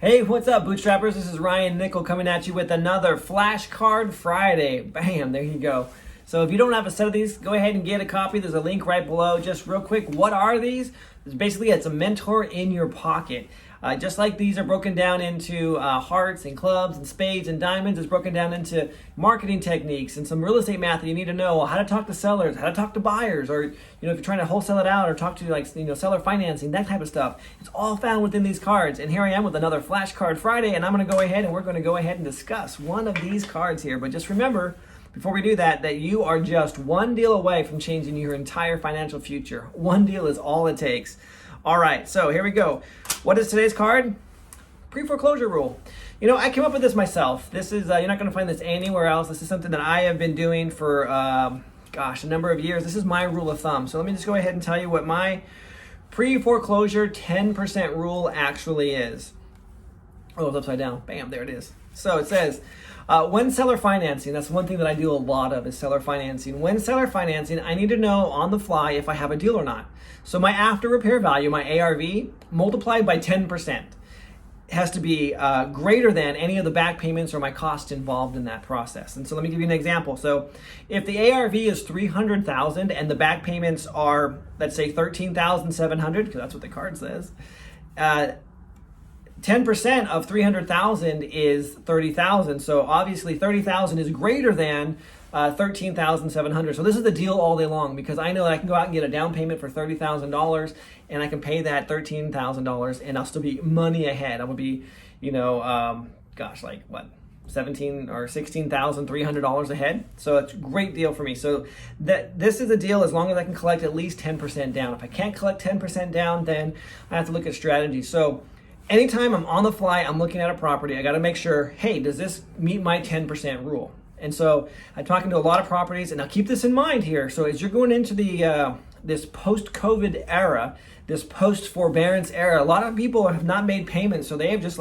Hey, what's up, Bootstrappers? This is Ryan Nickel coming at you with another Flashcard Friday. Bam, there you go. So if you don't have a set of these, go ahead and get a copy. There's a link right below. Just real quick, what are these? It's a mentor in your pocket. Just like these are broken down into hearts and clubs and spades and diamonds, it's broken down into marketing techniques and some real estate math that you need to know, how to talk to sellers, how to talk to buyers, or if you're trying to wholesale it out or talk to seller financing, that type of stuff. It's all found within these cards. And here I am with another Flashcard Friday, and I'm going to go ahead and we're going to go ahead and discuss one of these cards here. But just remember, before we do that you are just one deal away from changing your entire financial future. One deal is all it takes. All right, so here we go. What is today's card? Pre-foreclosure rule. I came up with this myself. This is, you're not gonna find this anywhere else. This is something that I have been doing for, a number of years. This is my rule of thumb. So let me just go ahead and tell you what my pre-foreclosure 10% rule actually is. Oh, it's upside down. Bam, there it is. So it says, when seller financing, that's one thing that I do a lot of is seller financing. When seller financing, I need to know on the fly if I have a deal or not. So my after repair value, my ARV, multiplied by 10%, has to be greater than any of the back payments or my costs involved in that process. And so let me give you an example. So if the ARV is $300,000 and the back payments are, let's say, $13,700, because that's what the card says, 10% of 300,000 is 30,000. So obviously 30,000 is greater than 13,700. So this is the deal all day long, because I know that I can go out and get a down payment for $30,000 and I can pay that $13,000 and I'll still be money ahead. I will be, $17,000 or $16,300 ahead. So it's a great deal for me. So this is a deal as long as I can collect at least 10% down. If I can't collect 10% down, then I have to look at strategy. So anytime I'm on the fly, I'm looking at a property, I got to make sure, hey, does this meet my 10% rule? And so I'm talking to a lot of properties, and now keep this in mind here. So as you're going into the this post-COVID era, this post-forbearance era, a lot of people have not made payments, so they have just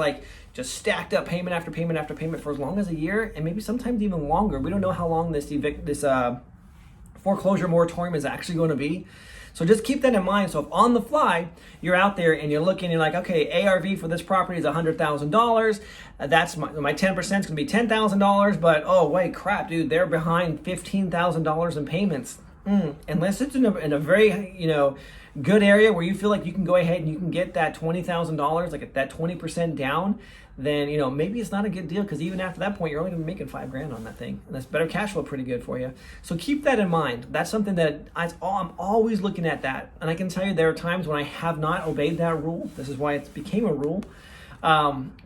stacked up payment after payment after payment for as long as a year, and maybe sometimes even longer. We don't know how long this foreclosure moratorium is actually going to be. So just keep that in mind. So if on the fly, you're out there and you're looking, you're like, okay, ARV for this property is $100,000. That's my 10% is going to be $10,000. But oh, wait, crap, dude, they're behind $15,000 in payments. Unless it's in a very, good area where you feel like you can go ahead and you can get that $20,000, like that 20% down, then, maybe it's not a good deal, because even after that point, you're only going to be making $5,000 on that thing. And that's better cash flow, pretty good for you. So keep that in mind. That's something that I'm always looking at that. And I can tell you there are times when I have not obeyed that rule. This is why it became a rule.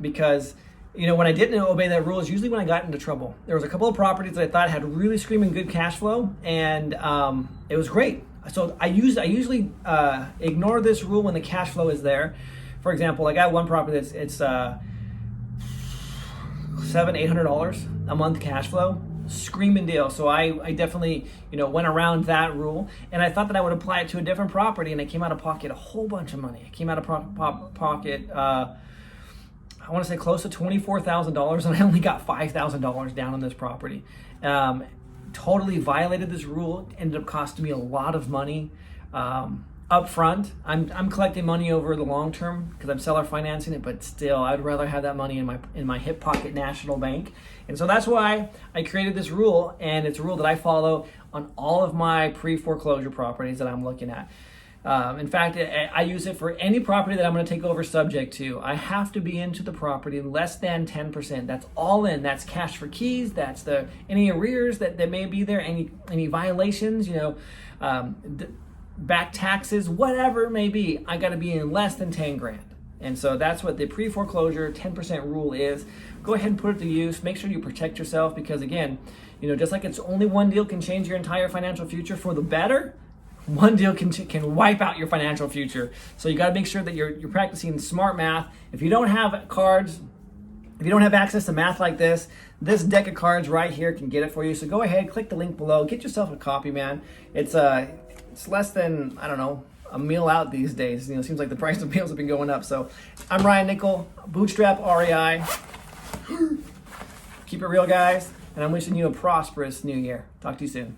Because, when I didn't obey that rule is usually when I got into trouble. There was a couple of properties that I thought had really screaming good cash flow, and it was great. So I usually ignore this rule when the cash flow is there. For example, I got one property that's $700-800 a month cash flow, screaming deal. So I definitely went around that rule, and I thought that I would apply it to a different property, and I came out of pocket a whole bunch of money. I came out of pocket I want to say close to $24,000, and I only got $5,000 down on this property. Totally violated this rule. Ended up costing me a lot of money up front. I'm collecting money over the long term because I'm seller financing it, but still I'd rather have that money in my hip pocket national bank. And so that's why I created this rule, and it's a rule that I follow on all of my pre-foreclosure properties that I'm looking at. In fact, I use it for any property that I'm going to take over subject to. I have to be into the property less than 10%. That's all in. That's cash for keys. That's any arrears that may be there, any violations, back taxes, whatever it may be. I got to be in less than 10 grand. And so that's what the pre-foreclosure 10% rule is. Go ahead and put it to use. Make sure you protect yourself, because again, just like it's only one deal can change your entire financial future for the better, one deal can wipe out your financial future. So you got to make sure that you're practicing smart math. If you don't have cards, if you don't have access to math like this deck of cards right here can get it for you. So go ahead, click the link below, get yourself a copy, man. It's less than, I don't know, a meal out these days. It seems like the price of meals have been going up. So I'm Ryan Nickel, Bootstrap REI. Keep it real, guys, and I'm wishing you a prosperous new year. Talk to you soon.